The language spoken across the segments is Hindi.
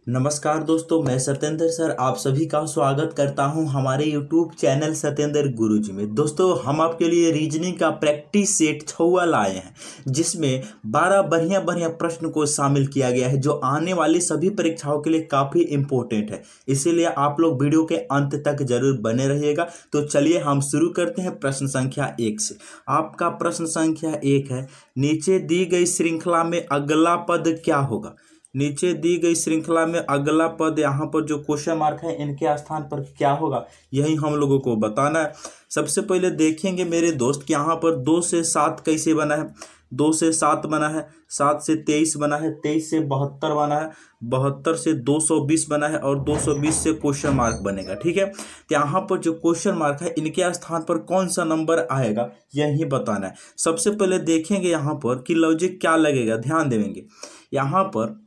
नमस्कार दोस्तों, मैं सत्येंद्र सर आप सभी का स्वागत करता हूं हमारे YouTube चैनल सत्येंद्र गुरुजी में। दोस्तों, हम आपके लिए रीजनिंग का प्रैक्टिस सेट 6 लाए हैं, जिसमें 12 बढ़िया बढ़िया प्रश्न को शामिल किया गया है, जो आने वाली सभी परीक्षाओं के लिए काफ़ी इंपॉर्टेंट है। इसीलिए आप लोग वीडियो के अंत तक जरूर बने रहिएगा। तो चलिए हम शुरू करते हैं प्रश्न संख्या 1 से। आपका प्रश्न संख्या 1 है, नीचे दी गई श्रृंखला में अगला पद क्या होगा। नीचे दी गई श्रृंखला में अगला पद, यहाँ पर जो क्वेश्चन मार्क है इनके स्थान पर क्या होगा, यही हम लोगों को बताना है। सबसे पहले देखेंगे मेरे दोस्त कि यहाँ पर 2 से 7 कैसे बना है। 2 से 7 बना है, 7 से 23 बना है, 23 से 72 बना है, 72 से 220 बना है और 220 से क्वेश्चन मार्क बनेगा। ठीक है, तो यहाँ पर जो क्वेश्चन मार्क है इनके स्थान पर कौन सा नंबर आएगा यही बताना है। सबसे पहले देखेंगे यहाँ पर कि लॉजिक क्या लगेगा, ध्यान देंगे। यहाँ पर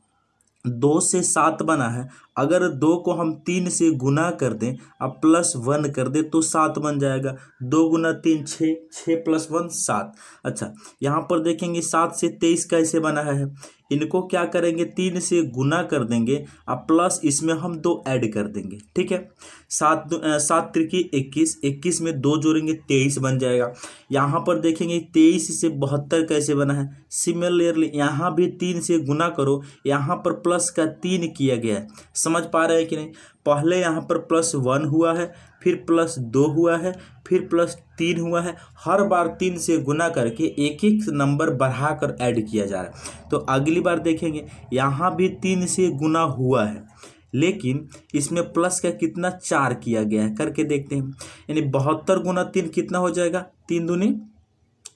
2 से 7 बना है, अगर 2 को हम 3 से गुना कर दें अब +1 कर दें तो 7 बन जाएगा। 2 गुना 3 6, 6 + 1 7। अच्छा, यहाँ पर देखेंगे 7 से 23 कैसे बना है। इनको क्या करेंगे, 3 से गुना कर देंगे अब प्लस इसमें हम 2 ऐड कर देंगे। ठीक है, 7 त्रिकी 21, 21 में 2 जोड़ेंगे 23 बन जाएगा। यहाँ पर देखेंगे 23 से 72 कैसे बना है। सिमिलरली यहाँ भी 3 से गुना करो, यहाँ पर प्लस का 3 किया गया है। समझ पा रहे हैं कि नहीं। पहले यहाँ पर +1 हुआ है, फिर +2 हुआ है, फिर +3 हुआ है। हर बार 3 से गुना करके एक एक नंबर बढ़ाकर ऐड किया जा रहा है। तो अगली बार देखेंगे यहाँ भी 3 से गुना हुआ है, लेकिन इसमें प्लस का कितना 4 किया गया है, करके देखते हैं। यानी 72 गुना 3 कितना हो जाएगा, 3 दूनी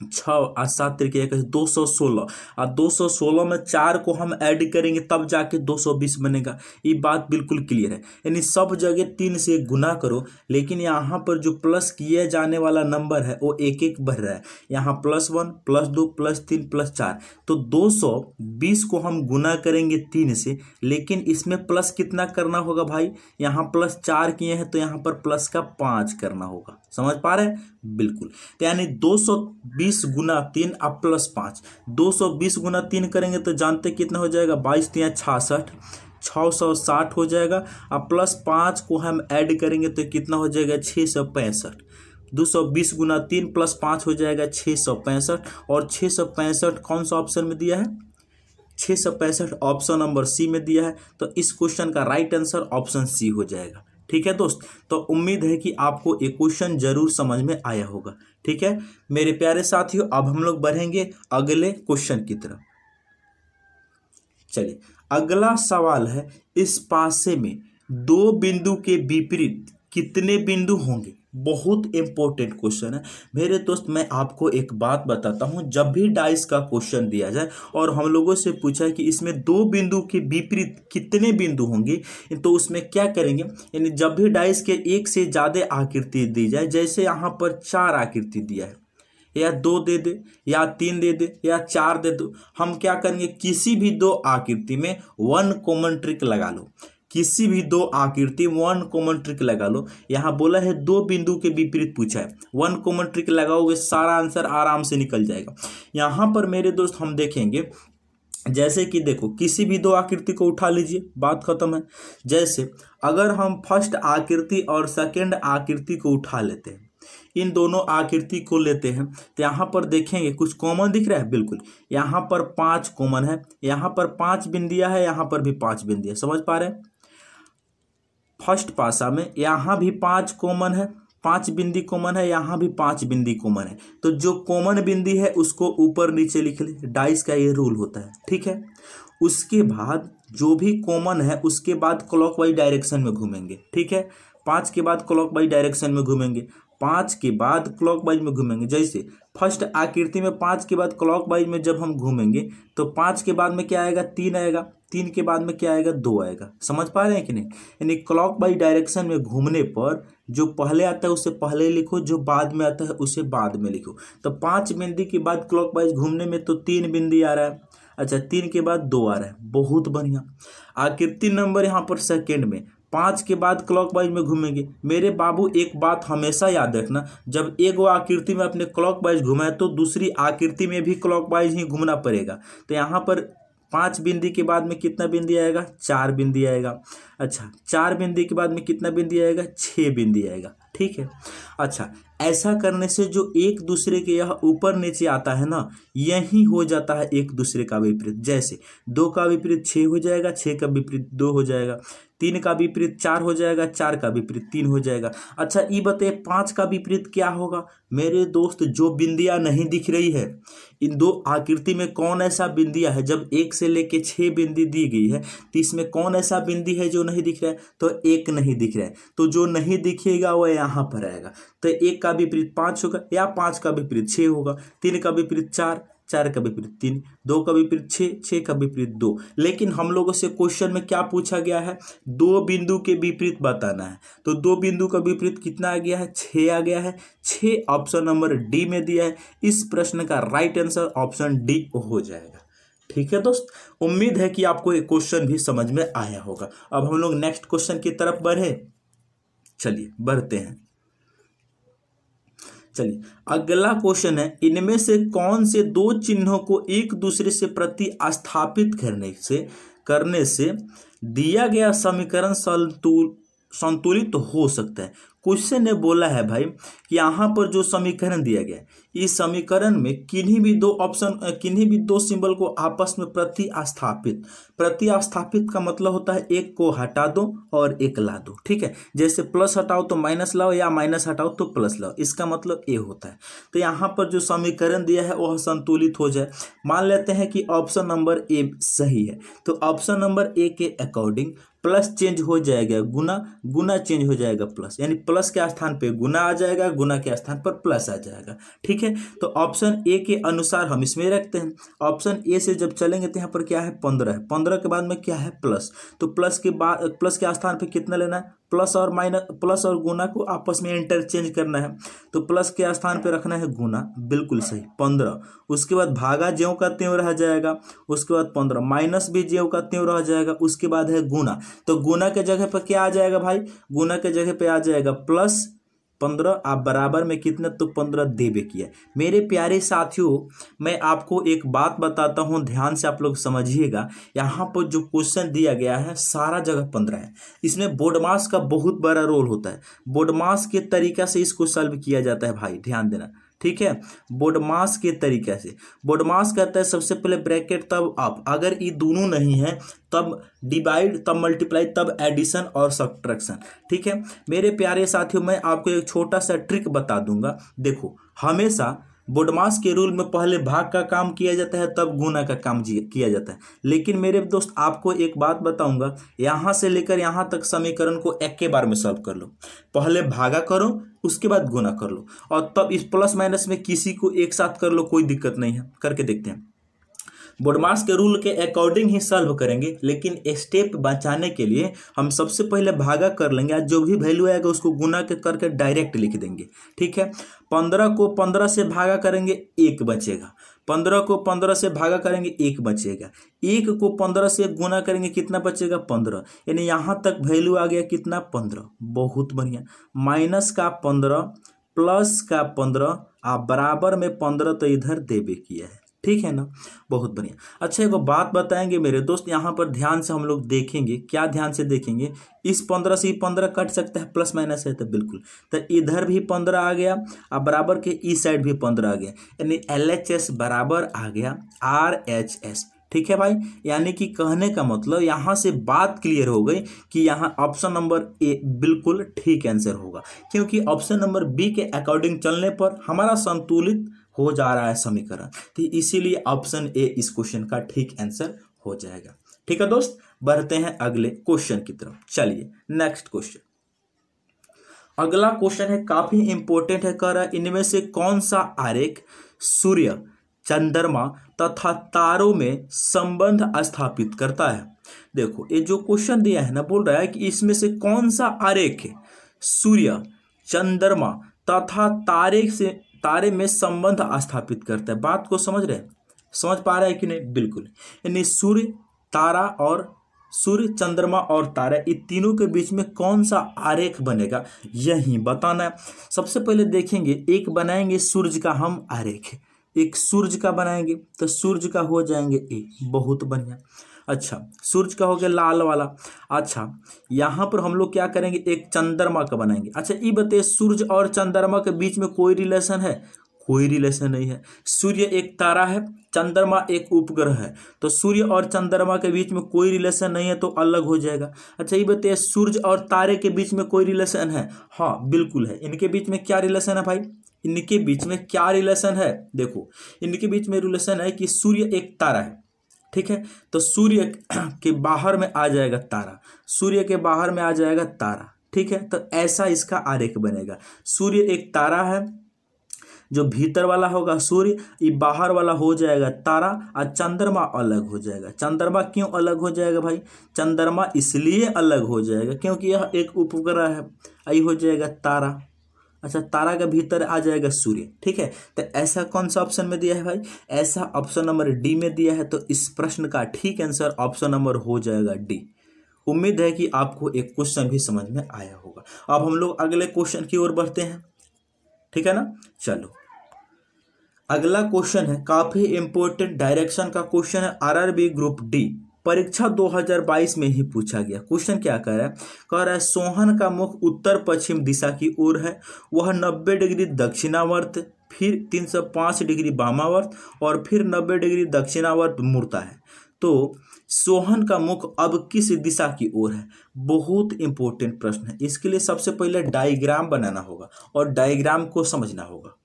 6 और 7 त्रिके 216 और 216 में 4 को हम ऐड करेंगे तब जाके 220 बनेगा। ये बात बिल्कुल क्लियर है। यानी सब जगह 3 से गुना करो, लेकिन यहाँ पर जो प्लस किए जाने वाला नंबर है वो एक एक बढ़ रहा है। यहाँ +1 +2 +3 +4, तो 220 को हम गुना करेंगे 3 से, लेकिन इसमें प्लस कितना करना होगा भाई, यहाँ +4 किए हैं तो यहाँ पर प्लस का 5 करना होगा। समझ पा रहे हैं, बिल्कुल। तो यानी 220 गुना 3 अब +5, 220 गुना 3 करेंगे तो जानते कितना हो जाएगा, 22 3 66, 660 हो जाएगा। अब +5 को हम ऐड करेंगे तो कितना हो जाएगा, 665। 220 गुना 3 +5 हो जाएगा 665, और 665 कौन सा ऑप्शन में दिया है, 665 ऑप्शन नंबर सी में दिया है। तो इस क्वेश्चन का राइट आंसर ऑप्शन सी हो जाएगा। ठीक है दोस्त, तो उम्मीद है कि आपको ये क्वेश्चन जरूर समझ में आया होगा। ठीक है मेरे प्यारे साथियों, अब हम लोग बढ़ेंगे अगले क्वेश्चन की तरफ। चलिए, अगला सवाल है, इस पासे में 2 बिंदु के विपरीत कितने बिंदु होंगे। बहुत इंपॉर्टेंट क्वेश्चन है मेरे दोस्त। मैं आपको एक बात बताता हूं, जब भी डाइस का क्वेश्चन दिया जाए और हम लोगों से पूछा है कि इसमें 2 बिंदु के विपरीत कितने बिंदु होंगे, तो उसमें क्या करेंगे, यानी जब भी डाइस के 1 से ज़्यादा आकृति दी जाए, जैसे यहाँ पर 4 आकृति दिया है, या 2 दे दे या 3 दे दे या 4 दे दो, हम क्या करेंगे, किसी भी 2 आकृति में 1 कॉमन ट्रिक लगा लो। किसी भी 2 आकृति 1 कॉमन ट्रिक लगा लो। यहाँ बोला है 2 बिंदु के विपरीत पूछा है, 1 कॉमन ट्रिक लगाओगे सारा आंसर आराम से निकल जाएगा। यहाँ पर मेरे दोस्त हम देखेंगे, जैसे कि देखो, किसी भी 2 आकृति को उठा लीजिए, बात खत्म है। जैसे अगर हम फर्स्ट आकृति और सेकंड आकृति को उठा लेते हैं, इन दोनों आकृति को लेते हैं, तो यहाँ पर देखेंगे कुछ कॉमन दिख रहा है, बिल्कुल। यहाँ पर 5 कॉमन है, यहाँ पर 5 बिंदियां है, यहाँ पर भी 5 बिंदियां। समझ पा रहे हैं। फर्स्ट पासा में यहाँ भी 5 कॉमन है, 5 बिंदी कॉमन है, यहाँ भी 5 बिंदी कॉमन है। तो जो कॉमन बिंदी है उसको ऊपर नीचे लिख ले, डाइस का ये रूल होता है। ठीक है, उसके बाद जो भी कॉमन है उसके बाद क्लॉकवाइज डायरेक्शन में घूमेंगे। ठीक है, 5 के बाद क्लॉकवाइज डायरेक्शन में घूमेंगे, 5 के बाद क्लॉकवाइज में घूमेंगे। जैसे फर्स्ट आकृति में 5 के बाद क्लॉकवाइज में जब हम घूमेंगे तो 5 के बाद में क्या आएगा, 3 आएगा, 3 के बाद में क्या आएगा, 2 आएगा। समझ पा रहे हैं कि नहीं। यानी क्लॉकवाइज डायरेक्शन में घूमने पर जो पहले आता है उसे पहले लिखो, जो बाद में आता है उसे बाद में लिखो। तो 5 बिंदी के बाद क्लॉकवाइज घूमने में तो 3 बिंदी आ रहा है। अच्छा, 3 के बाद 2 आ रहा है, बहुत बढ़िया। आकृति नंबर यहाँ पर सेकेंड में 5 के बाद क्लॉकवाइज में घूमेंगे। मेरे बाबू एक बात हमेशा याद रखना, जब एक आकृति में अपने क्लॉकवाइज घुमाए तो दूसरी आकृति में भी क्लॉकवाइज ही घूमना पड़ेगा। तो यहाँ पर 5 बिंदी के बाद में कितना बिंदी आएगा, 4 बिंदी आएगा। अच्छा, 4 बिंदी के बाद में कितना बिंदी आएगा, 6 बिंदी आएगा। ठीक है। अच्छा, ऐसा करने से जो एक दूसरे के यह ऊपर नीचे आता है ना, यही हो जाता है एक दूसरे का विपरीत। जैसे 2 का विपरीत 6 हो जाएगा, 6 का विपरीत 2 हो जाएगा, 3 का विपरीत 4 हो जाएगा, 4 का विपरीत 3 हो जाएगा। अच्छा, ये बताइए 5 का विपरीत क्या होगा मेरे दोस्त? जो बिंदियां नहीं दिख रही है, इन दो आकृति में कौन ऐसा बिंदिया है, जब 1 से लेके 6 बिंदी दी गई है तो इसमें कौन ऐसा बिंदी है जो नहीं दिख रहा है? तो 1 नहीं दिख रहा है, तो जो नहीं दिखेगा वह यहाँ पर आएगा। तो 1 का विपरीत 5 होगा, या 5 का विपरीत 6 होगा, 3 का विपरीत 4, 4 का विपरीत 3, 2 का विपरीत 6, 6 का विपरीत 2। लेकिन हम लोगों से क्वेश्चन में क्या पूछा गया है, 2 बिंदु के विपरीत बताना है। तो 2 बिंदु का विपरीत कितना आ गया है, 6 आ गया है। 6 ऑप्शन नंबर डी में दिया है। इस प्रश्न का राइट आंसर ऑप्शन डी हो जाएगा। ठीक है दोस्त, उम्मीद है कि आपको ये क्वेश्चन भी समझ में आया होगा। अब हम लोग नेक्स्ट क्वेश्चन की तरफ बढ़े, चलिए बढ़ते हैं। चलिए अगला क्वेश्चन है, इनमें से कौन से 2 चिन्हों को एक दूसरे से प्रतिस्थापित करने से दिया गया समीकरण संतुलित हो सकता है। क्वेश्चन ने बोला है भाई कि यहाँ पर जो समीकरण दिया गया है, इस समीकरण में किन्हीं भी 2 सिंबल को आपस में प्रतिस्थापित का मतलब होता है एक को हटा दो और एक ला दो। ठीक है, जैसे प्लस हटाओ तो माइनस लाओ, या माइनस हटाओ तो प्लस लाओ, इसका मतलब ए होता है। तो यहाँ पर जो समीकरण दिया है वह संतुलित हो जाए। मान लेते हैं कि ऑप्शन नंबर ए सही है, तो ऑप्शन नंबर ए के अकॉर्डिंग प्लस चेंज हो जाएगा गुना, गुना चेंज हो जाएगा प्लस, यानी प्लस के स्थान पे गुना आ जाएगा, गुना के स्थान पर प्लस आ जाएगा। ठीक है, तो ऑप्शन ए के अनुसार हम इसमें रखते हैं। ऑप्शन ए से जब चलेंगे तो यहाँ पर क्या है, 15 है। 15 के बाद में क्या है, प्लस। तो प्लस के स्थान पे कितना लेना है, प्लस और माइनस, प्लस और गुना को आपस में इंटरचेंज करना है। तो प्लस के स्थान पे रखना है गुना, बिल्कुल सही 15। उसके बाद भागा ज्यों का त्यों रह जाएगा, उसके बाद 15, माइनस भी ज्यों का त्यों रह जाएगा, उसके बाद है गुना। तो गुना के जगह पर क्या आ जाएगा भाई, गुना के जगह पे आ जाएगा प्लस 15। आप बराबर में कितना, तो 15 देवे किया। मेरे प्यारे साथियों, मैं आपको एक बात बताता हूं, ध्यान से आप लोग समझिएगा। यहाँ पर जो क्वेश्चन दिया गया है सारा जगह 15 है। इसमें बोर्डमास का बहुत बड़ा रोल होता है। बोर्डमास के तरीका से इसको सॉल्व किया जाता है भाई, ध्यान देना। ठीक है, बोर्डमास के तरीके से। बोर्डमास कहता है सबसे पहले ब्रैकेट तब अप, अगर ये दोनों नहीं है तब डिवाइड, तब मल्टीप्लाई, तब एडिशन और सब्ट्रैक्शन। ठीक है मेरे प्यारे साथियों, मैं आपको एक छोटा सा ट्रिक बता दूंगा। देखो, हमेशा बोर्डमास के रूल में पहले भाग का काम किया जाता है, तब गुना का काम किया जाता है। लेकिन मेरे दोस्त आपको एक बात बताऊंगा, यहाँ से लेकर यहाँ तक समीकरण को एक के बार में सॉल्व कर लो। पहले भागा करो, उसके बाद गुना कर लो, और तब इस प्लस माइनस में किसी को एक साथ कर लो, कोई दिक्कत नहीं है। करके देखते हैं। बोर्डमास के रूल के अकॉर्डिंग ही सॉल्व करेंगे, लेकिन स्टेप बचाने के लिए हम सबसे पहले भागा कर लेंगे, जो भी वैल्यू आएगा उसको गुना के करके डायरेक्ट लिख देंगे। ठीक है, 15 को 15 से भागा करेंगे, 1 बचेगा। 15 को 15 से भागा करेंगे, 1 बचेगा। 1 को 15 से गुना करेंगे, कितना बचेगा, 15। यानी यहाँ तक वैल्यू आ गया कितना, 15। बहुत बढ़िया। माइनस का 15 प्लस का 15, आप बराबर में 15 तो इधर देवे किया है। ठीक है ना, बहुत बढ़िया। अच्छा, एक बात बताएंगे मेरे दोस्त, यहाँ पर ध्यान से हम लोग देखेंगे। क्या ध्यान से देखेंगे, इस 15 से 15 कट सकता है, प्लस माइनस है तो बिल्कुल। तो इधर भी 15 आ गया, अब बराबर के इस साइड भी 15 आ गया, यानी LHS बराबर आ गया RHS। ठीक है भाई, यानी कि कहने का मतलब यहाँ से बात क्लियर हो गई कि यहाँ ऑप्शन नंबर ए बिल्कुल ठीक आंसर होगा, क्योंकि ऑप्शन नंबर बी के अकॉर्डिंग चलने पर हमारा संतुलित हो जा रहा है समीकरण। तो इसीलिए ऑप्शन ए इस क्वेश्चन का ठीक आंसर हो जाएगा। ठीक है दोस्त, बढ़ते हैं अगले क्वेश्चन की तरफ। चलिए नेक्स्ट क्वेश्चन। अगला क्वेश्चन है, काफी इंपॉर्टेंट है। कह रहा है, इनमें से कौन सा आरेख सूर्य, चंद्रमा तथा तारों में संबंध स्थापित करता है। देखो, ये जो क्वेश्चन दिया है ना, बोल रहा है कि इसमें से कौन सा आरेख सूर्य, चंद्रमा तथा तारे में संबंध स्थापित करता है। बात को समझ रहे हैं, समझ पा रहे हैं कि नहीं? बिल्कुल। यानी सूर्य, तारा और सूर्य, चंद्रमा और तारा, ये तीनों के बीच में कौन सा आरेख बनेगा, यही बताना है। सबसे पहले देखेंगे, एक बनाएंगे सूर्य का हम आरेख। एक सूर्य का बनाएंगे तो सूर्य का हो जाएंगे ए, बहुत बढ़िया। अच्छा, सूर्य का हो गया लाल वाला। अच्छा, यहाँ पर हम लोग क्या करेंगे, एक चंद्रमा का बनाएंगे। अच्छा, ये बताइए सूर्य और चंद्रमा के बीच में कोई रिलेशन है? कोई रिलेशन नहीं है। सूर्य एक तारा है, चंद्रमा एक उपग्रह है, तो सूर्य और चंद्रमा के बीच में कोई रिलेशन नहीं है, तो अलग हो जाएगा। अच्छा, ये बताइए सूर्य और तारे के बीच में कोई रिलेशन है? हाँ बिल्कुल है। इनके बीच में क्या रिलेशन है भाई? इनके बीच में क्या रिलेशन है? देखो, इनके बीच में रिलेशन है कि सूर्य एक तारा है, ठीक है, तो सूर्य के बाहर में आ जाएगा तारा, सूर्य के बाहर में आ जाएगा तारा, ठीक है। तो ऐसा इसका आरेख बनेगा। सूर्य एक तारा है, जो भीतर वाला होगा सूर्य, ये बाहर वाला हो जाएगा तारा, और चंद्रमा अलग हो जाएगा। चंद्रमा क्यों अलग हो जाएगा भाई? चंद्रमा इसलिए अलग हो जाएगा क्योंकि यह एक उपग्रह है, यही हो जाएगा तारा। अच्छा, तारा के भीतर आ जाएगा सूर्य, ठीक है। तो ऐसा कौन सा ऑप्शन में दिया है भाई? ऐसा ऑप्शन नंबर डी में दिया है। तो इस प्रश्न का ठीक आंसर ऑप्शन नंबर हो जाएगा डी। उम्मीद है कि आपको एक क्वेश्चन भी समझ में आया होगा। अब हम लोग अगले क्वेश्चन की ओर बढ़ते हैं, ठीक है ना। चलो, अगला क्वेश्चन है काफी इंपॉर्टेंट डायरेक्शन का क्वेश्चन है, आरआरबी ग्रुप डी परीक्षा 2022 में ही पूछा गया। क्वेश्चन क्या कह रहा है? कह रहा है सोहन का मुख उत्तर पश्चिम दिशा की ओर है, वह 90 डिग्री दक्षिणावर्त, फिर 305 डिग्री वामावर्त और फिर 90 डिग्री दक्षिणावर्त मुड़ता है। तो सोहन का मुख अब किस दिशा की ओर है? बहुत इंपॉर्टेंट प्रश्न है। इसके लिए सबसे पहले डायग्राम बनाना होगा और डायग्राम को समझना होगा,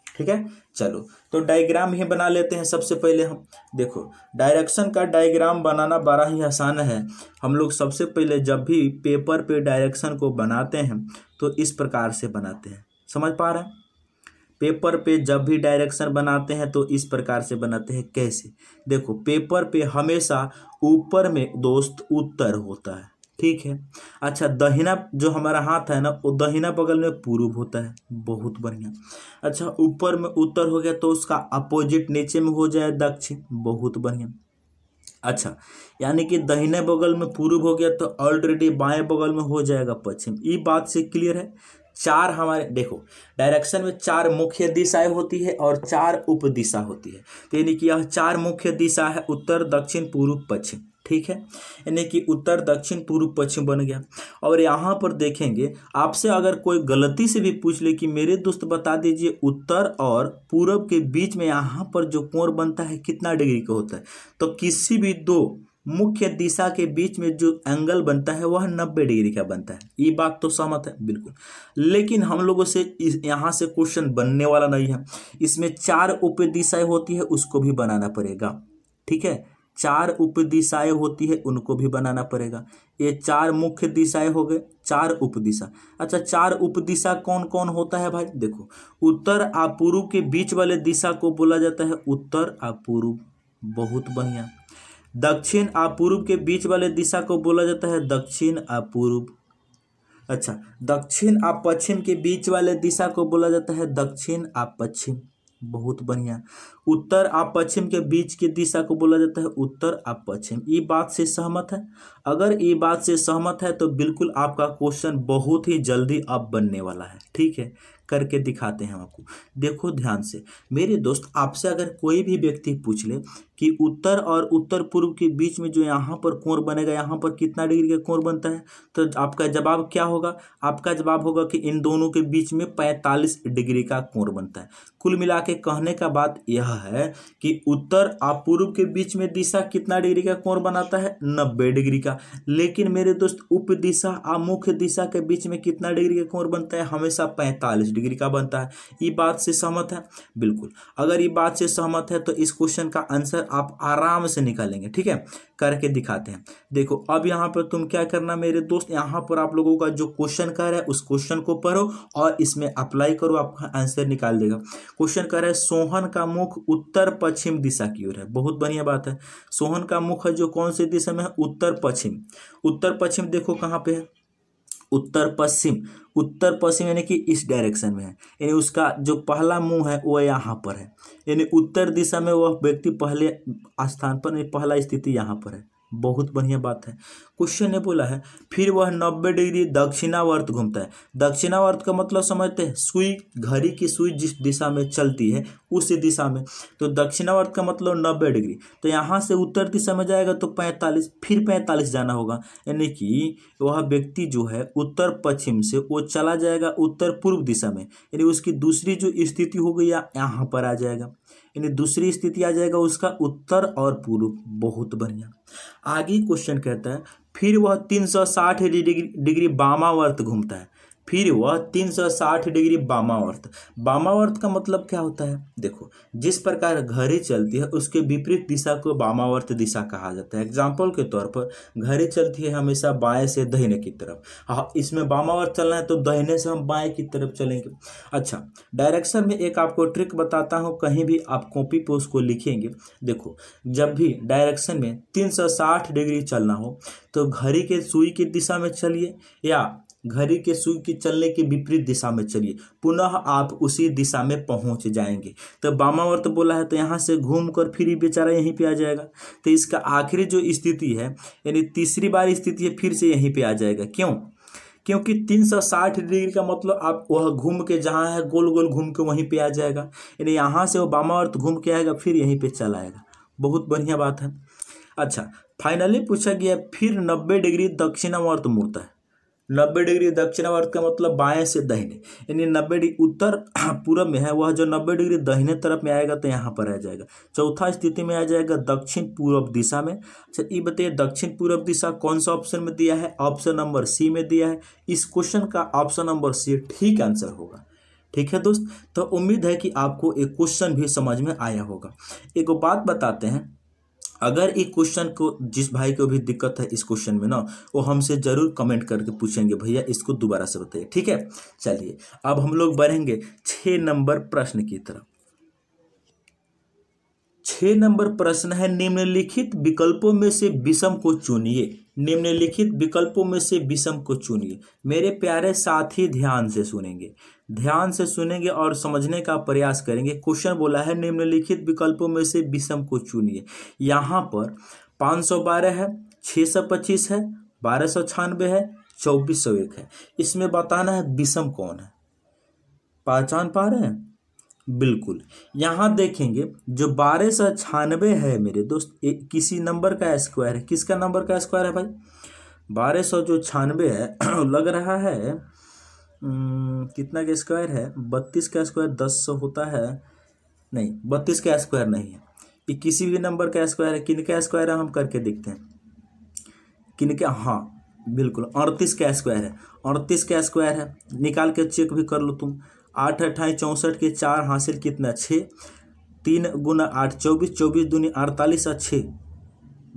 ठीक है। चलो, तो डायग्राम ही बना लेते हैं सबसे पहले हम। देखो, डायरेक्शन का डायग्राम बनाना बड़ा ही आसान है। हम लोग सबसे पहले जब भी पेपर पे डायरेक्शन को बनाते हैं तो इस प्रकार से बनाते हैं, समझ पा रहे हैं? पेपर पे जब भी डायरेक्शन बनाते हैं तो इस प्रकार से बनाते हैं। कैसे? देखो, पेपर पे हमेशा ऊपर में दोस्त उत्तर होता है, ठीक है। अच्छा, दहिना जो हमारा हाथ है ना, वो दहिना बगल में पूर्व होता है, बहुत बढ़िया। अच्छा, ऊपर में उत्तर हो गया तो उसका अपोजिट नीचे में हो जाए दक्षिण, बहुत बढ़िया। अच्छा, यानी कि दाहिने बगल में पूर्व हो गया तो ऑलरेडी बाएं बगल में हो जाएगा पश्चिम। ये बात से क्लियर है। चार हमारे, देखो, डायरेक्शन में चार मुख्य दिशाएं होती है और चार उप दिशा होती है। तो यानी कि यह चार मुख्य दिशा है, उत्तर दक्षिण पूर्व पश्चिम, ठीक है। यानी कि उत्तर दक्षिण पूर्व पश्चिम बन गया। और यहाँ पर देखेंगे, आपसे अगर कोई गलती से भी पूछ ले कि मेरे दोस्त बता दीजिए उत्तर और पूर्व के बीच में यहाँ पर जो कोण बनता है कितना डिग्री का होता है, तो किसी भी दो मुख्य दिशा के बीच में जो एंगल बनता है वह 90 डिग्री का बनता है। ये बात तो सहमत है बिल्कुल। लेकिन हम लोगों से यहाँ से क्वेश्चन बनने वाला नहीं है। इसमें चार उप दिशाएं होती है, उसको भी बनाना पड़ेगा, ठीक है। चार उप दिशाएं होती है, उनको भी बनाना पड़ेगा। ये चार मुख्य दिशाएं हो गए, चार उप दिशा। अच्छा, चार उप दिशा कौन कौन होता है भाई? देखो, उत्तर और पूर्व के बीच वाले दिशा को बोला जाता है उत्तर और पूर्व, बहुत बढ़िया। दक्षिण और पूर्व के बीच वाले दिशा को बोला जाता है दक्षिण और पूर्व। अच्छा, दक्षिण और पश्चिम के बीच वाले दिशा को बोला जाता है दक्षिण और पश्चिम, बहुत बढ़िया। उत्तर और पश्चिम के बीच की दिशा को बोला जाता है उत्तर और पश्चिम। ये बात से सहमत है? अगर ये बात से सहमत है तो बिल्कुल आपका क्वेश्चन बहुत ही जल्दी अब बनने वाला है, ठीक है। करके दिखाते हैं आपको। देखो ध्यान से मेरे दोस्त, आपसे अगर कोई भी व्यक्ति पूछ ले कि उत्तर और उत्तर पूर्व के बीच में जो यहाँ पर कोण बनेगा, यहाँ पर कितना डिग्री का कोण बनता है, तो आपका जवाब क्या होगा? आपका जवाब होगा कि इन दोनों के बीच में 45 डिग्री का कोण बनता है। कुल मिला के कहने का बात यह है कि उत्तर और पूर्व के बीच में दिशा कितना डिग्री का कोण बनाता है? 90 डिग्री का। लेकिन मेरे दोस्त, उप दिशा और मुख्य दिशा के बीच में कितना डिग्री का कोण बनता है? हमेशा 45 डिग्री का बनता है। ये बात से सहमत है? बिल्कुल। अगर ये बात से सहमत है तो इस क्वेश्चन का आंसर आप आराम से निकालेंगे, ठीक है। करके दिखाते हैं। देखो, अब यहाँ पर तुम क्या करना मेरे दोस्त, यहाँ पर आप लोगों का जो क्वेश्चन कह रहा है उस क्वेश्चन को पढ़ो और इसमें अप्लाई करो, आपका आंसर निकाल देगा। क्वेश्चन कह रहा है सोहन का मुख उत्तर पश्चिम दिशा की ओर है, बहुत बढ़िया बात है। सोहन का मुख है जो कौन सी दिशा में है? उत्तर पश्चिम। उत्तर पश्चिम देखो कहाँ पे है? उत्तर पश्चिम। उत्तर पश्चिम यानी कि इस डायरेक्शन में है, यानी उसका जो पहला मुंह है वो यहाँ पर है, यानी उत्तर दिशा में वह व्यक्ति पहले स्थान पर, पहला स्थिति यहाँ पर है, बहुत बढ़िया बात है। क्वेश्चन ने बोला है फिर वह 90 डिग्री दक्षिणावर्त घूमता है। दक्षिणावर्त का मतलब समझते हैं, सुई, घड़ी की सुई जिस दिशा में चलती है उस दिशा में, तो दक्षिणावर्त का मतलब 90 डिग्री। तो यहाँ से उत्तर दिशा में जाएगा तो 45, फिर 45 जाना होगा, यानी कि वह व्यक्ति जो है उत्तर पश्चिम से वो चला जाएगा उत्तर पूर्व दिशा में, यानी उसकी दूसरी जो स्थिति हो गई यहाँ पर आ जाएगा, यानी दूसरी स्थिति आ जाएगा उसका उत्तर और पूर्व। बहुत बढ़िया। आगे क्वेश्चन कहता है फिर वह 360 डिग्री वामावर्त घूमता है। फिर वह 360 डिग्री वामावर्त। वामावर्त का मतलब क्या होता है? देखो, जिस प्रकार घड़ी चलती है उसके विपरीत दिशा को वामावर्त दिशा कहा जाता है। एग्जाम्पल के तौर पर घड़ी चलती है हमेशा बाएं से दाहिने की तरफ, हाँ इसमें वामावर्त चलना है तो दाहिने से हम बाएं की तरफ चलेंगे। अच्छा, डायरेक्शन में एक आपको ट्रिक बताता हूँ, कहीं भी आप कॉपी पे उसको लिखेंगे। देखो, जब भी डायरेक्शन में 360 डिग्री चलना हो तो घड़ी के सुई की दिशा में चलिए या घड़ी के सुई के चलने के विपरीत दिशा में चलिए, पुनः आप उसी दिशा में पहुंच जाएंगे। तो वामावर्त बोला है तो यहाँ से घूमकर फिर ही बेचारा यहीं पे आ जाएगा। तो इसका आखिरी जो स्थिति है, यानी तीसरी बार स्थिति है, फिर से यहीं पे आ जाएगा। क्यों? क्योंकि 360 डिग्री का मतलब आप वह घूम के जहाँ है गोल गोल घूम के वहीं पे आ जाएगा, यानी यहाँ से वो वामावर्त घूम के आएगा फिर यहीं पे चला आएगा। बहुत बढ़िया बात है। अच्छा, फाइनली पूछा गया फिर 90 डिग्री दक्षिणावर्त मुड़ता है। 90 डिग्री दक्षिणावर्त का मतलब बाएं से दाहिने, यानी 90 डिग्री उत्तर पूर्व में है, वह जो 90 डिग्री दाहिने तरफ में आएगा तो यहाँ पर आ जाएगा। चौथा स्थिति में आ जाएगा दक्षिण पूर्व दिशा में। अच्छा, ये बताइए दक्षिण पूर्व दिशा कौन सा ऑप्शन में दिया है? ऑप्शन नंबर सी में दिया है। इस क्वेश्चन का ऑप्शन नंबर सी ठीक आंसर होगा। ठीक है दोस्त, तो उम्मीद है कि आपको एक क्वेश्चन भी समझ में आया होगा। एक बात बताते हैं, अगर एक क्वेश्चन को जिस भाई को भी दिक्कत है इस क्वेश्चन में ना, वो हमसे जरूर कमेंट करके पूछेंगे भैया इसको दोबारा से बताइए। ठीक है, चलिए अब हम लोग बढ़ेंगे 6 नंबर प्रश्न की तरफ। 6 नंबर प्रश्न है निम्नलिखित विकल्पों में से विषम को चुनिए। निम्नलिखित विकल्पों में से विषम को चुनिए। मेरे प्यारे साथी ध्यान से सुनेंगे और समझने का प्रयास करेंगे। क्वेश्चन बोला है निम्नलिखित विकल्पों में से विषम को चुनिए। यहाँ पर 512 है, 625 है, 1296 है, 2401 है। इसमें बताना है विषम कौन है। पहचान पा रहे हैं? बिल्कुल। यहाँ देखेंगे जो 1296 है मेरे दोस्त, किसी नंबर का स्क्वायर है। किसका नंबर का स्क्वायर है भाई? 1296 है। लग रहा है कितना का स्क्वायर है? 32 का स्क्वायर 10 होता है। नहीं, 32 का स्क्वायर नहीं है, ये किसी भी नंबर का स्क्वायर है। किन का स्क्वायर है हम करके देखते हैं। किन का? हाँ बिल्कुल, 38 का स्क्वायर है। 38 का स्क्वायर है, निकाल के चेक भी कर लो तुम। 8 28 64 के 4 हासिल कितना? 6। 3 गुना 8 24, 24 दूनी 48 और 6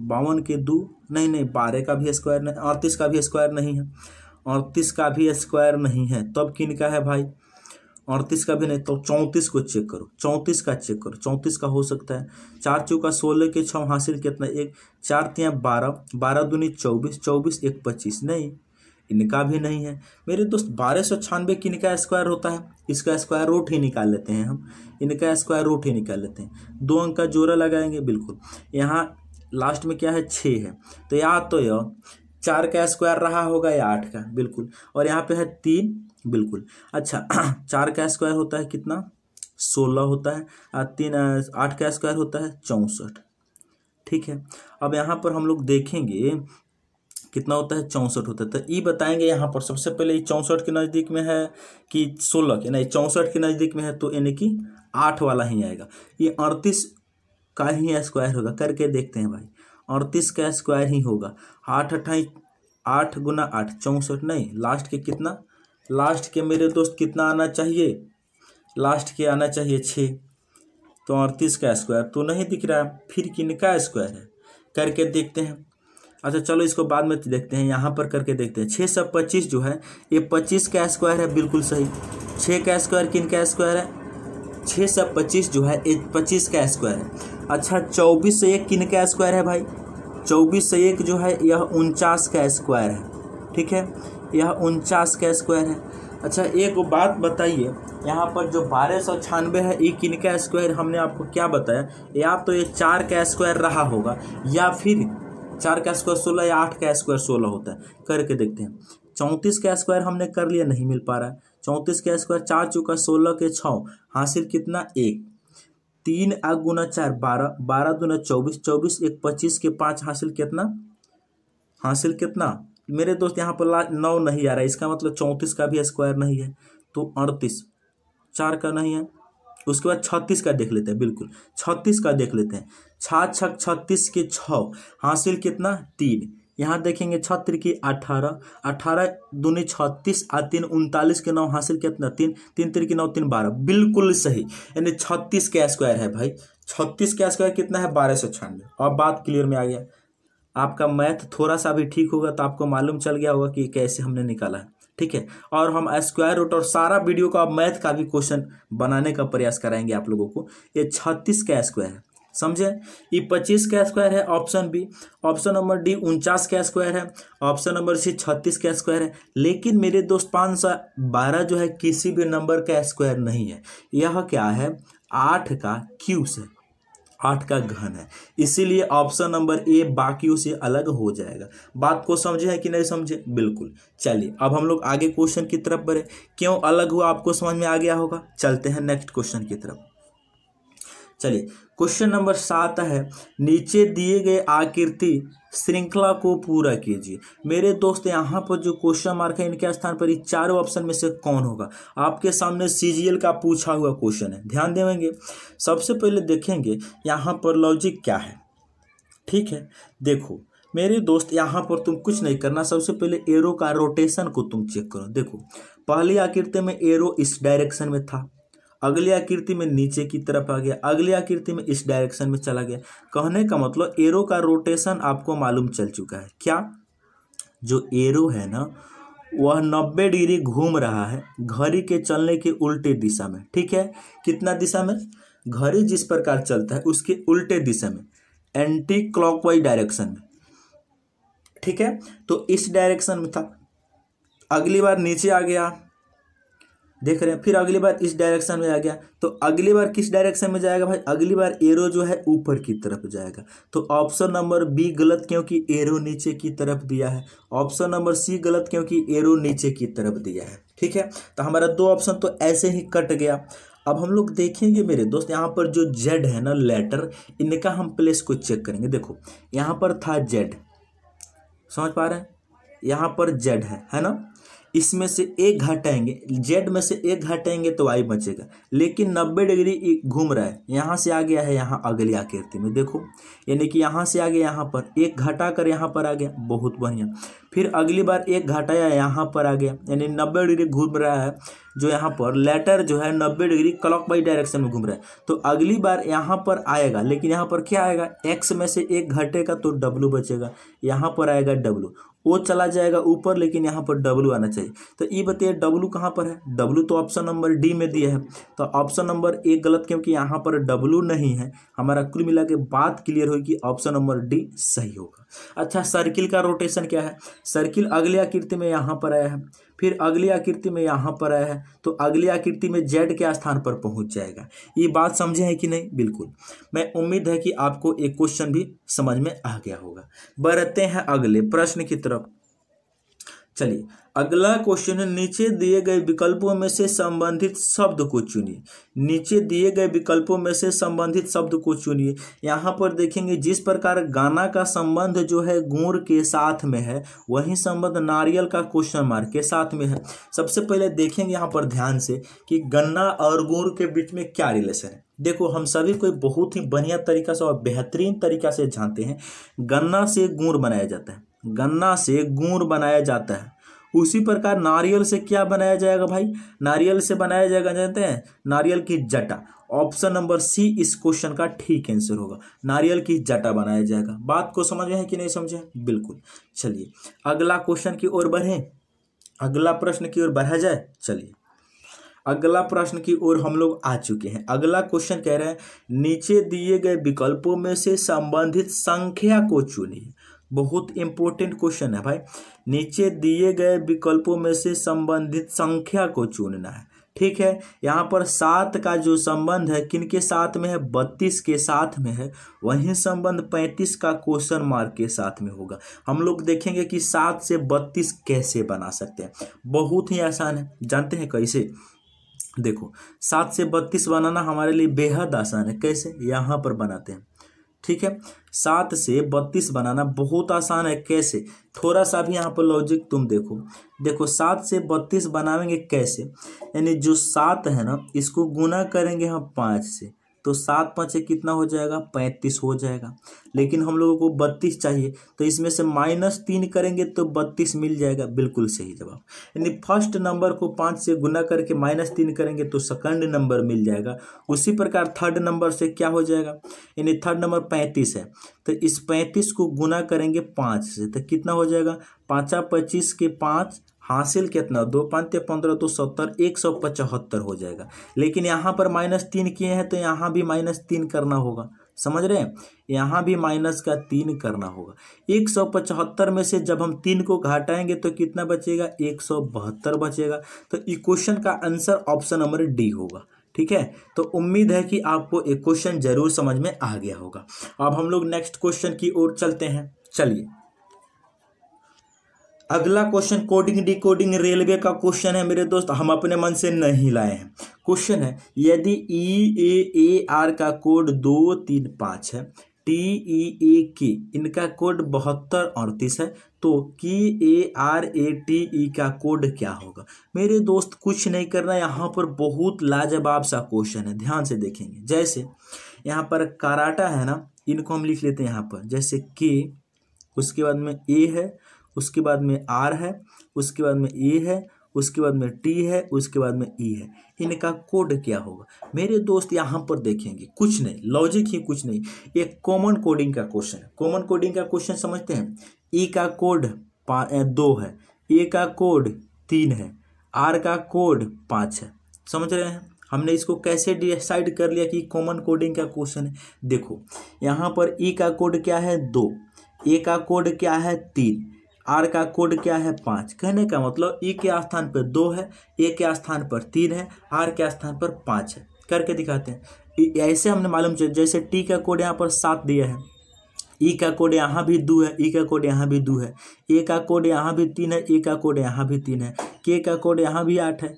52 के 2, नहीं 12 का भी स्क्वायर नहीं, 38 का भी स्क्वायर नहीं है। 38 का भी स्क्वायर नहीं है, तब किन का है भाई? 38 का भी नहीं, तो 34 को चेक करो। 34 का चेक करो, 34 का हो सकता है। 4 चौका 16 के 6 हासिल कितना? 1। 4 3 12, 12 दूनी 24, 24 1 25, नहीं इनका भी नहीं है मेरे दोस्त। 1296 किनका स्क्वायर होता है? इसका स्क्वायर रूट ही निकाल लेते हैं हम, इनका स्क्वायर रूट ही निकाल लेते हैं। 2 अंक का जोड़ा लगाएंगे। बिल्कुल, यहाँ लास्ट में क्या है? 6 है, तो या तो यह 4 का स्क्वायर रहा होगा या 8 का। बिल्कुल, और यहाँ पे है 3। बिल्कुल। अच्छा, 4 का स्क्वायर होता है कितना? 16 होता है। 8 का स्क्वायर होता है 64। ठीक है, अब यहाँ पर हम लोग देखेंगे कितना होता है? 64 होता है। तो ये बताएंगे यहाँ पर सबसे पहले 64 के नज़दीक में है कि 16 के? नहीं, 64 के नज़दीक में है तो यानी कि 8 वाला ही आएगा। ये 38 का ही स्क्वायर होगा, करके देखते हैं भाई। 38 का स्क्वायर ही होगा। 8 28, 8 गुना 8 64, नहीं लास्ट के कितना? लास्ट के मेरे दोस्त कितना आना चाहिए? लास्ट के आना चाहिए 6। तो 38 का स्क्वायर तो नहीं दिख रहा, फिर किनका स्क्वायर है? करके देखते हैं। अच्छा चलो इसको बाद में देखते हैं, यहाँ पर करके देखते हैं। 625 जो है ये 25 का स्क्वायर है। बिल्कुल सही। 6 का स्क्वायर किन का स्क्वायर है? 625 जो है ये 25 का स्क्वायर है। अच्छा, 24 से 1 किन का स्क्वायर है भाई? 24 से 1 जो है यह 49 का स्क्वायर है। ठीक है, यह 49 का स्क्वायर है। अच्छा, एक बात बताइए, यहाँ पर जो 1296 है ये किन का स्क्वायर? हमने आपको क्या बताया? या तो ये 4 का स्क्वायर रहा होगा या फिर 4 का स्क्वायर 16 या 8 का स्क्वायर 16 होता है, करके देखते हैं। 34 का स्क्वायर हमने कर लिया, नहीं मिल पा रहा है। 34 का स्क्वायर 4 चौका 16 के 6 हासिल कितना 1, 3 गुना 4 12, 12 दूना 24, 24 1 25 के 5 हासिल कितना, हासिल कितना मेरे दोस्त यहाँ पर 9 नहीं आ रहा है, इसका मतलब 34 का भी स्क्वायर नहीं है, तो 38, 4 का नहीं है। उसके बाद 36 का देख लेते हैं, बिल्कुल 36 का देख लेते हैं। 6 छक 36 के 6 हासिल कितना 3, यहाँ देखेंगे 6 त्रिकी 18, 18 दूनी 36 3 39 के 9 हासिल कितना 3, 3 त्रिकी 9 3 12, बिल्कुल सही। यानी 36 का स्क्वायर है भाई, 36 का स्क्वायर कितना है 1296। अब बात क्लियर में आ गया। आपका मैथ थोड़ा सा भी ठीक होगा तो आपको मालूम चल गया होगा कि कैसे हमने निकाला है, ठीक है। और हम स्क्वायर रूट और सारा वीडियो का मैथ का भी क्वेश्चन बनाने का प्रयास कराएंगे आप लोगों को। ये 36 का स्क्वायर है, समझे। ये 25 का स्क्वायर है, option B. Option number D 49 का स्क्वायर है। ऑप्शन नंबर सी 36 का स्क्वायर है। लेकिन मेरे दोस्त 512 जो है किसी भी नंबर का स्क्वायर नहीं है, यह क्या है 8 का क्यूब है, 8 का घन है, इसीलिए ऑप्शन नंबर ए बाकियों से अलग हो जाएगा। बात को समझे है कि नहीं समझे, बिल्कुल। चलिए अब हम लोग आगे क्वेश्चन की तरफ बढ़े। क्यों अलग हुआ आपको समझ में आ गया होगा। चलते हैं नेक्स्ट क्वेश्चन की तरफ। चलिए क्वेश्चन नंबर 7 है, नीचे दिए गए आकृति श्रृंखला को पूरा कीजिए। मेरे दोस्त यहाँ पर जो क्वेश्चन मार्क है इनके स्थान पर चारों ऑप्शन में से कौन होगा। आपके सामने सीजीएल का पूछा हुआ क्वेश्चन है, ध्यान देंगे। सबसे पहले देखेंगे यहाँ पर लॉजिक क्या है, ठीक है। देखो मेरे दोस्त यहाँ पर तुम कुछ नहीं करना, सबसे पहले एरो का रोटेशन को तुम चेक करो। देखो पहली आकृति में एरो इस डायरेक्शन में था, अगली आकृति में नीचे की तरफ आ गया, अगली आकृति में इस डायरेक्शन में चला गया। कहने का मतलब एरो का रोटेशन आपको मालूम चल चुका है। क्या जो एरो है ना वह 90 डिग्री घूम रहा है घड़ी के चलने के उल्टे दिशा में, ठीक है। कितना दिशा में, घड़ी जिस प्रकार चलता है उसके उल्टे दिशा में, एंटी क्लॉकवाइज डायरेक्शन में, ठीक है। तो इस डायरेक्शन में था, अगली बार नीचे आ गया, देख रहे हैं, फिर अगली बार इस डायरेक्शन में आ गया, तो अगली बार किस डायरेक्शन में जाएगा भाई, अगली बार एरो जो है ऊपर की तरफ जाएगा। तो ऑप्शन नंबर बी गलत क्योंकि एरो नीचे की तरफ दिया है। ऑप्शन नंबर सी गलत क्योंकि एरो नीचे की तरफ दिया है, ठीक है। तो हमारा 2 ऑप्शन तो ऐसे ही कट गया। अब हम लोग देखेंगे मेरे दोस्त यहाँ पर जो जेड है ना लेटर, इनका हम प्लेस को चेक करेंगे। देखो यहाँ पर था जेड, समझ पा रहे हैं, यहाँ पर जेड है ना। इसमें से एक घटाएंगे, जेड में से एक घटाएंगे तो वाई बचेगा, लेकिन 90 डिग्री घूम रहा है, यहाँ से आ गया है यहाँ अगली आकृति में। देखो यानी कि यहाँ से आ गया यहाँ पर, एक घटा कर यहाँ पर आ गया, बहुत बढ़िया। फिर अगली बार एक घटाया यहाँ पर आ गया, यानी 90 डिग्री घूम रहा है। जो यहाँ पर लेटर जो है 90 डिग्री क्लॉकवाइज डायरेक्शन में घूम रहा है, तो अगली बार यहाँ पर आएगा, लेकिन यहाँ पर क्या आएगा, एक्स में से एक घटेगा तो डब्लू बचेगा, यहाँ पर आएगा डब्लू, वो चला जाएगा ऊपर, लेकिन यहाँ पर डब्लू आना चाहिए। तो ये बताइए डब्लू कहाँ पर है, डब्लू तो ऑप्शन नंबर डी में दिया है, तो ऑप्शन नंबर ए गलत क्योंकि यहाँ पर डब्लू नहीं है। हमारा कुल मिला के बात क्लियर होगी कि ऑप्शन नंबर डी सही होगा। अच्छा सर्किल का रोटेशन क्या है, सर्किल अगली आकृति में यहाँ पर आया है, फिर अगली आकृति में यहाँ पर आया है, तो अगली आकृति में जेड के स्थान पर पहुँच जाएगा। ये बात समझे है कि नहीं, बिल्कुल। मैं उम्मीद है कि आपको एक क्वेश्चन भी समझ में आ गया होगा। बढ़ते हैं अगले प्रश्न की तरफ। चलिए अगला क्वेश्चन है, नीचे दिए गए विकल्पों में से संबंधित शब्द को चुनिए। नीचे दिए गए विकल्पों में से संबंधित शब्द को चुनिए। यहाँ पर देखेंगे जिस प्रकार गाना का संबंध जो है गुड़ के साथ में है, वही संबंध नारियल का क्वेश्चन मार्क के साथ में है। सबसे पहले देखेंगे यहाँ पर ध्यान से कि गन्ना और गुड़ के बीच में क्या रिलेशन है। देखो हम सभी को बहुत ही बढ़िया तरीका से और बेहतरीन तरीका से जानते हैं, गन्ना से गुड़ बनाया जाता है, गन्ना से गुड़ बनाया जाता है। उसी प्रकार नारियल से क्या बनाया जाएगा भाई, नारियल से बनाया जाएगा जानते हैं, नारियल की जटा। ऑप्शन नंबर सी इस क्वेश्चन का ठीक आंसर होगा, नारियल की जटा बनाया जाएगा। बात को समझ में है कि नहीं समझे, बिल्कुल। चलिए अगला क्वेश्चन की ओर बढ़े, अगला प्रश्न की ओर बढ़ा जाए। चलिए अगला प्रश्न की ओर हम लोग आ चुके हैं। अगला क्वेश्चन कह रहे हैं, नीचे दिए गए विकल्पों में से संबंधित संख्या को चुनिए। बहुत इंपॉर्टेंट क्वेश्चन है भाई, नीचे दिए गए विकल्पों में से संबंधित संख्या को चुनना है। ठीक है। यहाँ पर 7 का जो संबंध है किनके साथ में है, 32 के साथ में है। वही संबंध 35 का क्वेश्चन मार्क के साथ में होगा। हम लोग देखेंगे कि 7 से 32 कैसे बना सकते हैं। बहुत ही आसान है, जानते हैं कैसे? देखो 7 से 32 बनाना हमारे लिए बेहद आसान है। कैसे? यहाँ पर बनाते हैं, ठीक है। 7 से 32 बनाना बहुत आसान है। कैसे? थोड़ा सा भी यहाँ पर लॉजिक तुम देखो 7 से 32 बनाएंगे कैसे, यानी जो 7 है ना इसको गुना करेंगे हम 5 से, तो 7 5 कितना हो जाएगा, 35 हो जाएगा। लेकिन हम लोगों को 32 चाहिए, तो इसमें से -3 करेंगे तो 32 मिल जाएगा। बिल्कुल सही जवाब। यानी फर्स्ट नंबर को 5 से गुना करके -3 करेंगे तो सेकंड नंबर मिल जाएगा। उसी प्रकार थर्ड नंबर से क्या हो जाएगा, यानी थर्ड नंबर 35 है, तो इस 35 को गुना करेंगे 5 से, तो कितना हो जाएगा, 5 25 के 5 हासिल कितना, 2 5 15 तो 70, 175 हो जाएगा। लेकिन यहाँ पर -3 किए हैं तो यहाँ भी -3 करना होगा, समझ रहे हैं? यहाँ भी -3 करना होगा। 175 में से जब हम 3 को घटाएंगे तो कितना बचेगा, 172 बचेगा। तो इक्वेशन का आंसर ऑप्शन नंबर डी होगा, ठीक है। तो उम्मीद है कि आपको एक क्वेश्चन जरूर समझ में आ गया होगा। अब हम लोग नेक्स्ट क्वेश्चन की ओर चलते हैं। चलिए, अगला क्वेश्चन कोडिंग डिकोडिंग रेलवे का क्वेश्चन है मेरे दोस्त, हम अपने मन से नहीं लाए हैं। क्वेश्चन है, यदि EAAR का कोड 235 है, TEAK इनका कोड 7238 है, तो KARATE का कोड क्या होगा? मेरे दोस्त कुछ नहीं करना, यहाँ पर बहुत लाजवाब सा क्वेश्चन है, ध्यान से देखेंगे। जैसे यहाँ पर कराटा है ना, इनको हम लिख लेते हैं यहाँ पर, जैसे K, उसके बाद में A है, उसके बाद में R है, उसके बाद में A है, उसके बाद में T है, उसके बाद में E है। इनका कोड क्या होगा? मेरे दोस्त यहाँ पर देखेंगे, कुछ नहीं, लॉजिक ही कुछ नहीं, एक कॉमन कोडिंग का क्वेश्चन है। कॉमन कोडिंग का क्वेश्चन समझते हैं। E का कोड 2 है, A का कोड 3 है, R का कोड 5 है। समझ रहे हैं? हमने इसको कैसे डिसाइड कर लिया कि कॉमन कोडिंग का क्वेश्चन है? देखो यहाँ पर E का कोड क्या है, 2, A का कोड क्या है, 3, R का कोड क्या है, 5। कहने का मतलब E के स्थान पर 2 है, A के स्थान पर 3 है, R के स्थान पर 5 है। करके दिखाते हैं। ऐसे हमने मालूम चल, जैसे T का कोड यहाँ पर 7 दिया है, E का कोड यहाँ भी 2 है, E का कोड यहाँ भी 2 है, A का कोड यहाँ भी 3 है, A का कोड यहाँ भी 3 है, K का कोड यहाँ भी 8 है।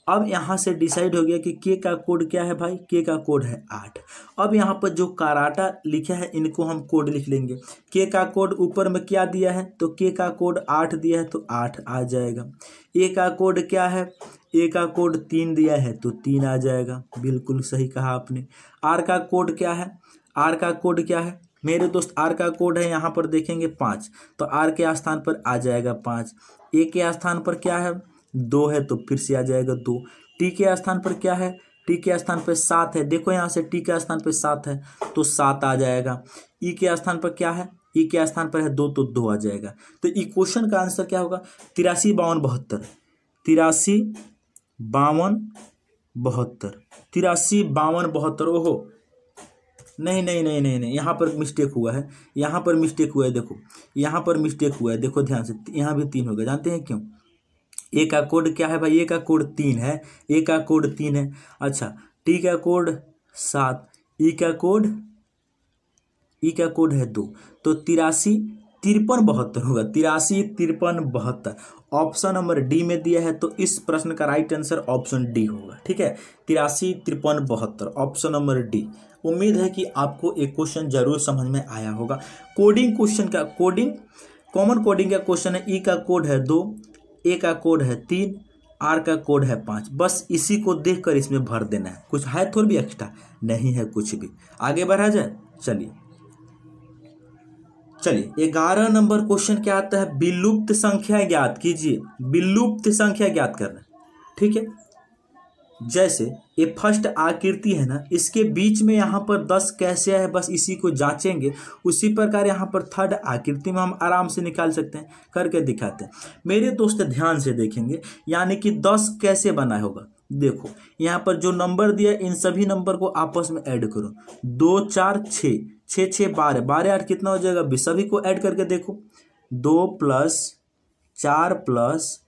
अब यहाँ से डिसाइड हो गया कि K का कोड क्या है भाई, K का कोड है 8। अब यहाँ पर जो कराटा लिखा है इनको हम कोड लिख लेंगे। K का कोड ऊपर में क्या दिया है, तो K का कोड 8 दिया है तो 8 आ जाएगा। A का कोड क्या है, A का कोड 3 दिया है तो 3 आ जाएगा। बिल्कुल सही कहा आपने। R का कोड क्या है, R का कोड क्या है मेरे दोस्त, R का कोड है यहाँ पर देखेंगे 5, तो R के स्थान पर आ जाएगा 5। A के स्थान पर क्या है, 2 है तो फिर से आ जाएगा 2। T के स्थान पर क्या है, T के स्थान पर 7 है, देखो यहाँ से T के स्थान पर 7 है तो 7 आ जाएगा। E के स्थान पर क्या है, E के स्थान पर है 2 तो 2 आ जाएगा। तो इक्वेशन का आंसर क्या होगा, 83 52 72, 83 52 72, 83 52 72। ओहो नहीं नहीं नहीं नहीं नहीं, यहाँ पर मिस्टेक हुआ है, यहाँ पर मिस्टेक हुआ है। देखो यहाँ पर मिस्टेक हुआ है, देखो ध्यान से, यहाँ भी 3 होगा। जानते हैं क्यों? ए का कोड क्या है भाई, ए का कोड 3 है, ए का कोड 3 है। अच्छा, टी का कोड 7, ई का कोड है 2, तो 83 53 72 होगा। 83 53 72 ऑप्शन नंबर डी में दिया है, तो इस प्रश्न का राइट आंसर ऑप्शन डी होगा। ठीक है, 83 53 72 ऑप्शन नंबर डी। उम्मीद है कि आपको एक क्वेश्चन जरूर समझ में आया होगा। कोडिंग क्वेश्चन का कॉमन कोडिंग का क्वेश्चन है। ई का कोड है 2, ए का कोड है 3, आर का कोड है 5। बस इसी को देखकर इसमें भर देना है, कुछ है थोड़ा भी एक्स्ट्रा नहीं है कुछ भी। आगे बढ़ा जाए, चलिए 11 नंबर क्वेश्चन क्या आता है, विलुप्त संख्या ज्ञात कीजिए। विलुप्त संख्या ज्ञात करना, ठीक है। जैसे ये फर्स्ट आकृति है ना, इसके बीच में यहाँ पर 10 कैसे है, बस इसी को जांचेंगे। उसी प्रकार यहाँ पर थर्ड आकृति में हम आराम से निकाल सकते हैं। करके दिखाते हैं मेरे दोस्त, ध्यान से देखेंगे। यानी कि 10 कैसे बना होगा, देखो यहाँ पर जो नंबर दिया इन सभी नंबर को आपस में ऐड करो। 2 4 6 6 6 12 12 8 कितना हो जाएगा, सभी को ऐड करके देखो। 2 + 4 +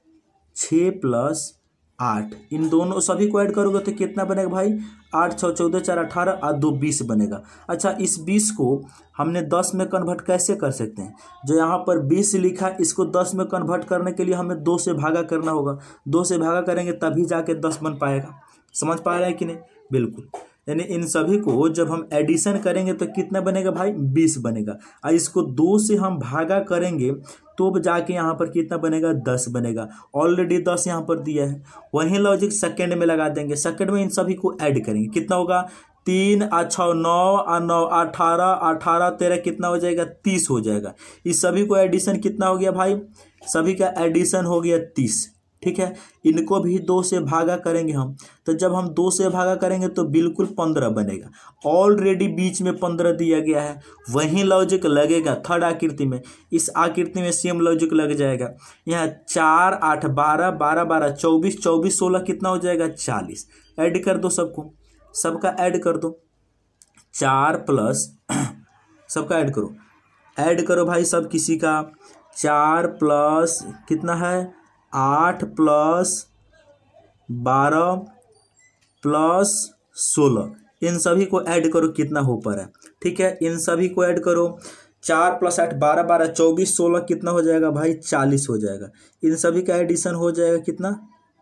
6 + 8, इन दोनों सभी को ऐड करोगे तो कितना बनेगा भाई, 8 6 14 4 18 और 2 20 बनेगा। अच्छा, इस 20 को हमने 10 में कन्वर्ट कैसे कर सकते हैं, जो यहाँ पर 20 लिखा है इसको 10 में कन्वर्ट करने के लिए हमें 2 से भागा करना होगा, 2 से भागा करेंगे तभी जाके 10 बन पाएगा। समझ पा रहे हैं कि नहीं, बिल्कुल। यानी इन सभी को जब हम एडिशन करेंगे तो कितना बनेगा भाई, 20 बनेगा, और इसको 2 से हम भागा करेंगे तो जाके यहाँ पर कितना बनेगा, 10 बनेगा। ऑलरेडी 10 यहाँ पर दिया है, वही लॉजिक सेकंड में लगा देंगे। सेकंड में इन सभी को ऐड करेंगे, कितना होगा, 3 अच्छा 9 9 18 18 13 कितना हो जाएगा, 30 हो जाएगा। इस सभी को एडिशन कितना हो गया भाई, सभी का एडिशन हो गया 30। ठीक है, इनको भी 2 से भागा करेंगे हम, तो जब हम 2 से भागा करेंगे तो बिल्कुल 15 बनेगा। ऑलरेडी बीच में 15 दिया गया है, वही लॉजिक लगेगा थर्ड आकृति में। इस आकृति में सेम लॉजिक लग जाएगा। यहाँ 4 8 12 12 12 24 24 16 कितना हो जाएगा, 40। ऐड कर दो सबको, सबका ऐड कर दो, 4 प्लस सबका ऐड करो भाई सब किसी का। 4 प्लस कितना है, 8 प्लस 12 प्लस 16, इन सभी को ऐड करो, कितना हो पा रहा है। ठीक है, इन सभी को ऐड करो, 4 प्लस 8 12 12 24 16 कितना हो जाएगा भाई, 40 हो जाएगा। इन सभी का एडिशन हो जाएगा कितना,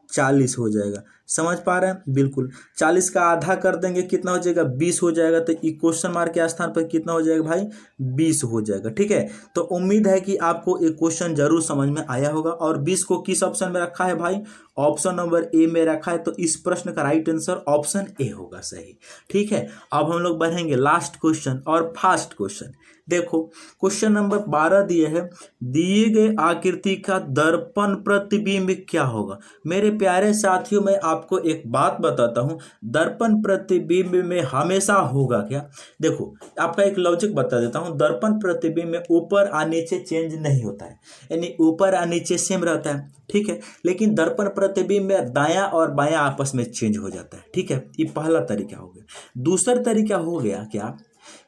40 हो जाएगा। समझ पा रहे हैं, बिल्कुल। 40 का आधा कर देंगे कितना हो जाएगा, 20 हो जाएगा। तो क्वेश्चन मार्क के स्थान पर कितना हो जाएगा भाई, 20 हो जाएगा। ठीक है, तो उम्मीद है कि आपको एक क्वेश्चन जरूर समझ में आया होगा। और 20 को किस ऑप्शन में रखा है भाई, ऑप्शन नंबर ए में रखा है। तो इस प्रश्न का राइट आंसर ऑप्शन ए होगा सही। ठीक है, अब हम लोग बढ़ेंगे लास्ट क्वेश्चन और फास्ट क्वेश्चन। देखो क्वेश्चन नंबर 12 दिए है, दिए गए आकृति का दर्पण प्रतिबिंब क्या होगा। मेरे प्यारे साथियों, मैं आपको एक बात बताता हूं, दर्पण प्रतिबिंब में हमेशा होगा क्या। देखो आपका एक लॉजिक बता देता हूं, दर्पण प्रतिबिंब में ऊपर और नीचे चेंज नहीं होता है, यानी ऊपर और नीचे सेम रहता है। ठीक है, लेकिन दर्पण प्रतिबिंब में दायां और बायां आपस में चेंज हो जाता है। ठीक है, ये पहला तरीका हो गया। दूसरा तरीका हो गया क्या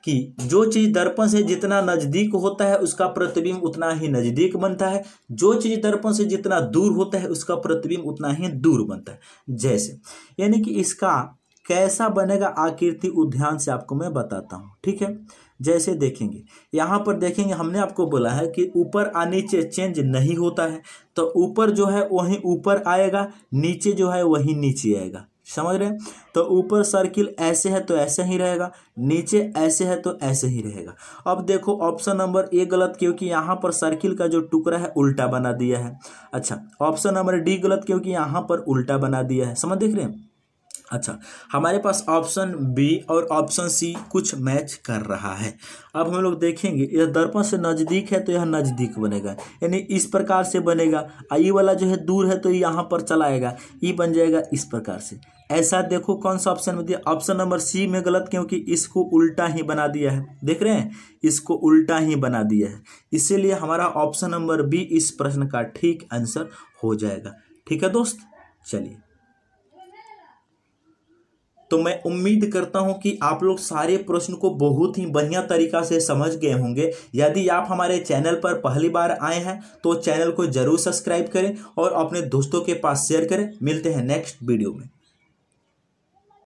कि जो चीज दर्पण से जितना नजदीक होता है उसका प्रतिबिंब उतना ही नजदीक बनता है, जो चीज दर्पण से जितना दूर होता है उसका प्रतिबिंब उतना ही दूर बनता है। जैसे यानी कि इसका कैसा बनेगा आकृति उद्यान से आपको मैं बताता हूं। ठीक है, जैसे देखेंगे यहाँ पर देखेंगे, हमने आपको बोला है कि ऊपर और नीचे चेंज नहीं होता है, तो ऊपर जो है वही ऊपर आएगा, नीचे जो है वही नीचे आएगा। समझ रहे हैं, तो ऊपर सर्किल ऐसे है तो ऐसे ही रहेगा, नीचे ऐसे है तो ऐसे ही रहेगा। अब देखो ऑप्शन नंबर ए गलत, क्योंकि यहाँ पर सर्किल का जो टुकड़ा है उल्टा बना दिया है। अच्छा, ऑप्शन नंबर डी गलत, क्योंकि यहाँ पर उल्टा बना दिया है। समझ देख रहे हैं। अच्छा, हमारे पास ऑप्शन बी और ऑप्शन सी कुछ मैच कर रहा है। अब हम लोग देखेंगे, यह दर्पण से नज़दीक है तो यह नज़दीक बनेगा, यानी इस प्रकार से बनेगा। ये वाला जो है दूर है तो यहाँ पर चलाएगा, ये बन जाएगा इस प्रकार से। ऐसा देखो कौन सा ऑप्शन में दिया, ऑप्शन नंबर सी में गलत, क्योंकि इसको उल्टा ही बना दिया है। देख रहे हैं, इसको उल्टा ही बना दिया है, इसीलिए हमारा ऑप्शन नंबर बी इस प्रश्न का ठीक आंसर हो जाएगा। ठीक है दोस्त, चलिए। तो मैं उम्मीद करता हूं कि आप लोग सारे प्रश्न को बहुत ही बढ़िया तरीका से समझ गए होंगे। यदि आप हमारे चैनल पर पहली बार आए हैं तो चैनल को जरूर सब्सक्राइब करें और अपने दोस्तों के पास शेयर करें। मिलते हैं नेक्स्ट वीडियो में।